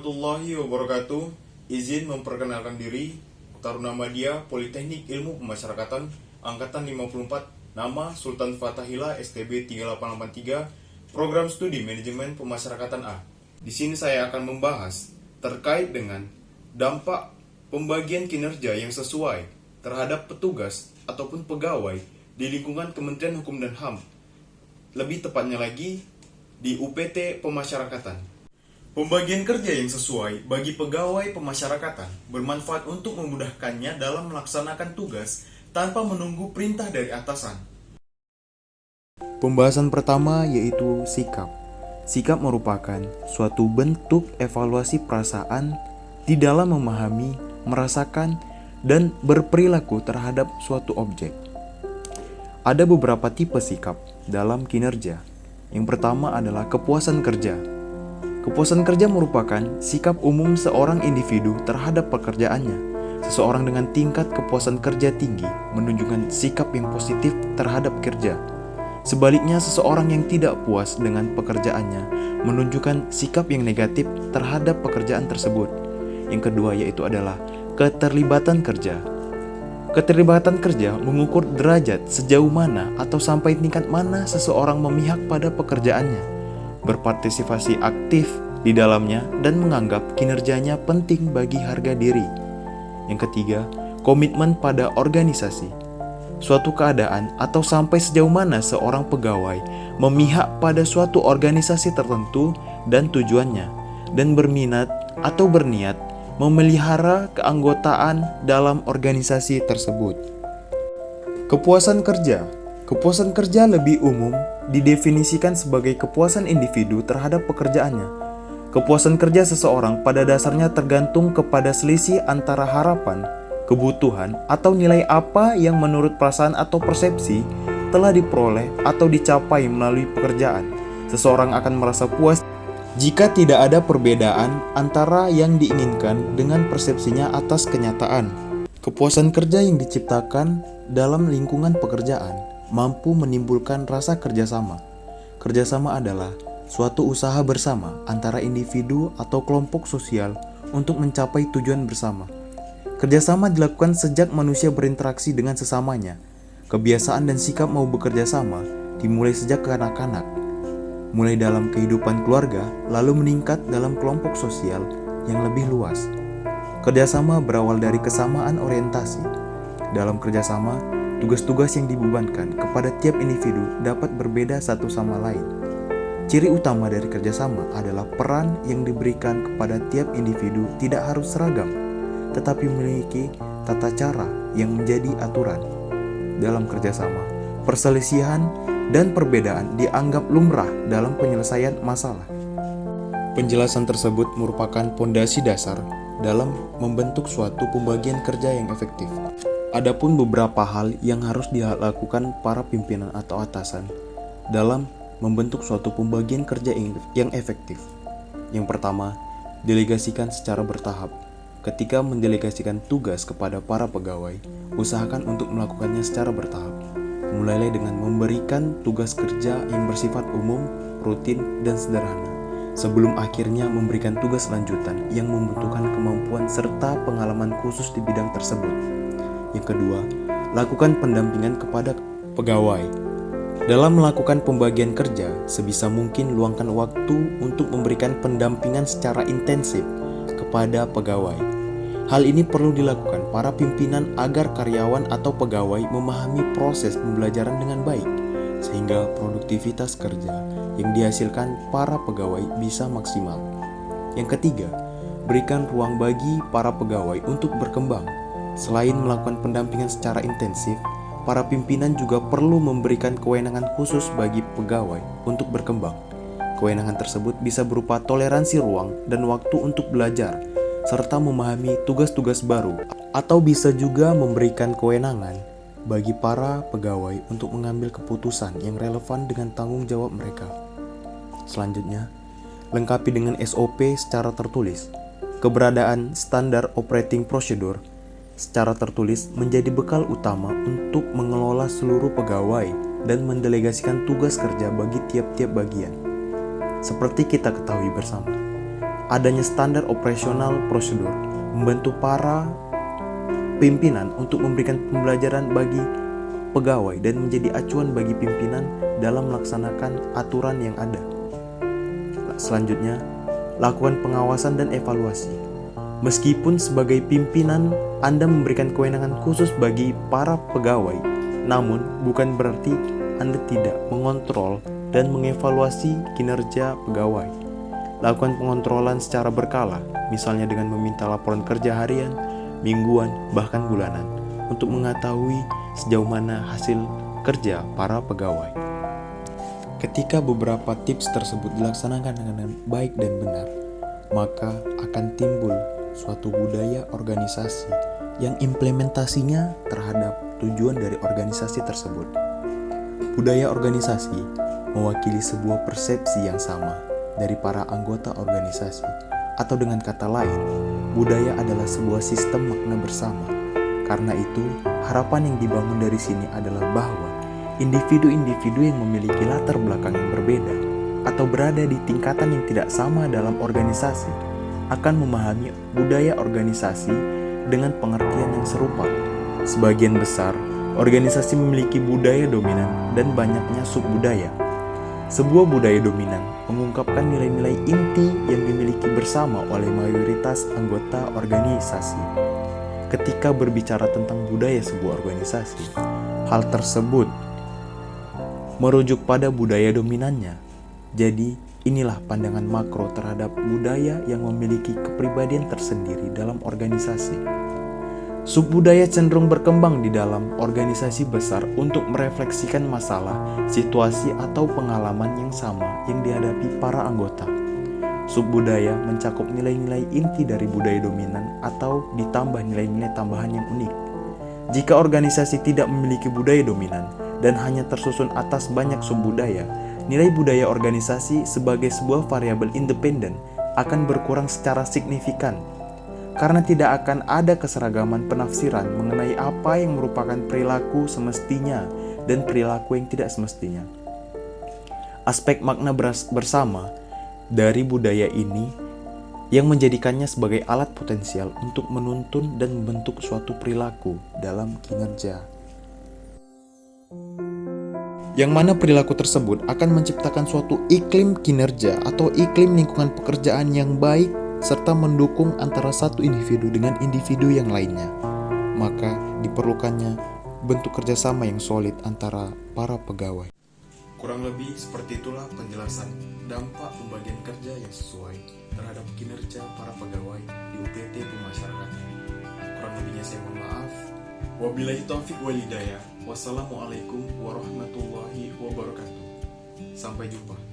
warahmatullahi wabarakatuh. Izin memperkenalkan diri, Taruna Madya Politeknik Ilmu Pemasyarakatan Angkatan 54. Nama Sultan Fatahila STB 3883, Program Studi Manajemen Pemasyarakatan A. Di sini saya akan membahas terkait dengan dampak pembagian kinerja yang sesuai terhadap petugas ataupun pegawai di lingkungan Kementerian Hukum dan HAM. Lebih tepatnya lagi di UPT Pemasyarakatan. Pembagian kerja yang sesuai bagi pegawai pemasyarakatan bermanfaat untuk memudahkannya dalam melaksanakan tugas tanpa menunggu perintah dari atasan. Pembahasan pertama yaitu sikap. Sikap merupakan suatu bentuk evaluasi perasaan di dalam memahami, merasakan, dan berperilaku terhadap suatu objek. Ada beberapa tipe sikap dalam kinerja. Yang pertama adalah kepuasan kerja. Kepuasan kerja merupakan sikap umum seorang individu terhadap pekerjaannya. Seseorang dengan tingkat kepuasan kerja tinggi menunjukkan sikap yang positif terhadap kerja. Sebaliknya, seseorang yang tidak puas dengan pekerjaannya menunjukkan sikap yang negatif terhadap pekerjaan tersebut. Yang kedua yaitu adalah keterlibatan kerja. Keterlibatan kerja mengukur derajat sejauh mana atau sampai tingkat mana seseorang memihak pada pekerjaannya, berpartisipasi aktif di dalamnya, dan menganggap kinerjanya penting bagi harga diri. Yang ketiga, komitmen pada organisasi. Suatu keadaan atau sampai sejauh mana seorang pegawai memihak pada suatu organisasi tertentu dan tujuannya, dan berminat atau berniat memelihara keanggotaan dalam organisasi tersebut. Kepuasan kerja. Kepuasan kerja lebih umum didefinisikan sebagai kepuasan individu terhadap pekerjaannya. Kepuasan kerja seseorang pada dasarnya tergantung kepada selisih antara harapan, kebutuhan, atau nilai apa yang menurut perasaan atau persepsi telah diperoleh atau dicapai melalui pekerjaan. Seseorang akan merasa puas jika tidak ada perbedaan antara yang diinginkan dengan persepsinya atas kenyataan. Kepuasan kerja yang diciptakan dalam lingkungan pekerjaan mampu menimbulkan rasa kerjasama. Kerjasama adalah suatu usaha bersama antara individu atau kelompok sosial untuk mencapai tujuan bersama. Kerjasama dilakukan sejak manusia berinteraksi dengan sesamanya. Kebiasaan dan sikap mau bekerja sama dimulai sejak kanak-kanak, mulai dalam kehidupan keluarga, lalu meningkat dalam kelompok sosial yang lebih luas. Kerjasama berawal dari kesamaan orientasi. Dalam kerjasama, tugas-tugas yang dibebankan kepada tiap individu dapat berbeda satu sama lain. Ciri utama dari kerjasama adalah peran yang diberikan kepada tiap individu tidak harus seragam, tetapi memiliki tata cara yang menjadi aturan. Dalam kerjasama, perselisihan dan perbedaan dianggap lumrah dalam penyelesaian masalah. Penjelasan tersebut merupakan pondasi dasar dalam membentuk suatu pembagian kerja yang efektif. Adapun beberapa hal yang harus dilakukan para pimpinan atau atasan dalam membentuk suatu pembagian kerja yang efektif. Yang pertama, delegasikan secara bertahap. Ketika mendelegasikan tugas kepada para pegawai, usahakan untuk melakukannya secara bertahap. Mulailah dengan memberikan tugas kerja yang bersifat umum, rutin, dan sederhana, sebelum akhirnya memberikan tugas lanjutan yang membutuhkan kemampuan serta pengalaman khusus di bidang tersebut. Yang kedua, lakukan pendampingan kepada pegawai. Dalam melakukan pembagian kerja, sebisa mungkin luangkan waktu untuk memberikan pendampingan secara intensif kepada pegawai. Hal ini perlu dilakukan para pimpinan agar karyawan atau pegawai memahami proses pembelajaran dengan baik, sehingga produktivitas kerja yang dihasilkan para pegawai bisa maksimal. Yang ketiga, berikan ruang bagi para pegawai untuk berkembang. Selain melakukan pendampingan secara intensif, para pimpinan juga perlu memberikan kewenangan khusus bagi pegawai untuk berkembang. Kewenangan tersebut bisa berupa toleransi ruang dan waktu untuk belajar, serta memahami tugas-tugas baru, atau bisa juga memberikan kewenangan bagi para pegawai untuk mengambil keputusan yang relevan dengan tanggung jawab mereka. Selanjutnya, lengkapi dengan SOP secara tertulis. Keberadaan standar operating procedure secara tertulis menjadi bekal utama untuk mengelola seluruh pegawai dan mendelegasikan tugas kerja bagi tiap-tiap bagian. Seperti kita ketahui bersama, adanya standar operasional prosedur, membantu para pimpinan untuk memberikan pembelajaran bagi pegawai dan menjadi acuan bagi pimpinan dalam melaksanakan aturan yang ada. Selanjutnya, lakukan pengawasan dan evaluasi. Meskipun sebagai pimpinan Anda memberikan kewenangan khusus bagi para pegawai, namun bukan berarti Anda tidak mengontrol dan mengevaluasi kinerja pegawai. Lakukan pengontrolan secara berkala, misalnya dengan meminta laporan kerja harian, mingguan, bahkan bulanan, untuk mengetahui sejauh mana hasil kerja para pegawai. Ketika beberapa tips tersebut dilaksanakan dengan baik dan benar, maka akan timbul suatu budaya organisasi yang implementasinya terhadap tujuan dari organisasi tersebut. Budaya organisasi mewakili sebuah persepsi yang sama dari para anggota organisasi, atau dengan kata lain, budaya adalah sebuah sistem makna bersama. Karena itu, harapan yang dibangun dari sini adalah bahwa individu-individu yang memiliki latar belakang yang berbeda atau berada di tingkatan yang tidak sama dalam organisasi akan memahami budaya organisasi dengan pengertian yang serupa. Sebagian besar, organisasi memiliki budaya dominan dan banyaknya subbudaya. Sebuah budaya dominan mengungkapkan nilai-nilai inti yang dimiliki bersama oleh mayoritas anggota organisasi. Ketika berbicara tentang budaya sebuah organisasi, hal tersebut merujuk pada budaya dominannya. Jadi, inilah pandangan makro terhadap budaya yang memiliki kepribadian tersendiri dalam organisasi. Subbudaya cenderung berkembang di dalam organisasi besar untuk merefleksikan masalah, situasi, atau pengalaman yang sama yang dihadapi para anggota. Subbudaya mencakup nilai-nilai inti dari budaya dominan atau ditambah nilai-nilai tambahan yang unik. Jika organisasi tidak memiliki budaya dominan dan hanya tersusun atas banyak subbudaya, nilai budaya organisasi sebagai sebuah variabel independen akan berkurang secara signifikan. Karena tidak akan ada keseragaman penafsiran mengenai apa yang merupakan perilaku semestinya dan perilaku yang tidak semestinya. Aspek makna bersama dari budaya ini yang menjadikannya sebagai alat potensial untuk menuntun dan membentuk suatu perilaku dalam kinerja. Yang mana perilaku tersebut akan menciptakan suatu iklim kinerja atau iklim lingkungan pekerjaan yang baik serta mendukung antara satu individu dengan individu yang lainnya. Maka diperlukannya bentuk kerjasama yang solid antara para pegawai. Kurang lebih seperti itulah penjelasan dampak pembagian kerja yang sesuai terhadap kinerja para pegawai di UPT Pemasyarakatan. Kurang lebihnya saya mohon maaf. Wabillahi taufiq wal hidayah. Wassalamualaikum warahmatullahi wabarakatuh. Sampai jumpa.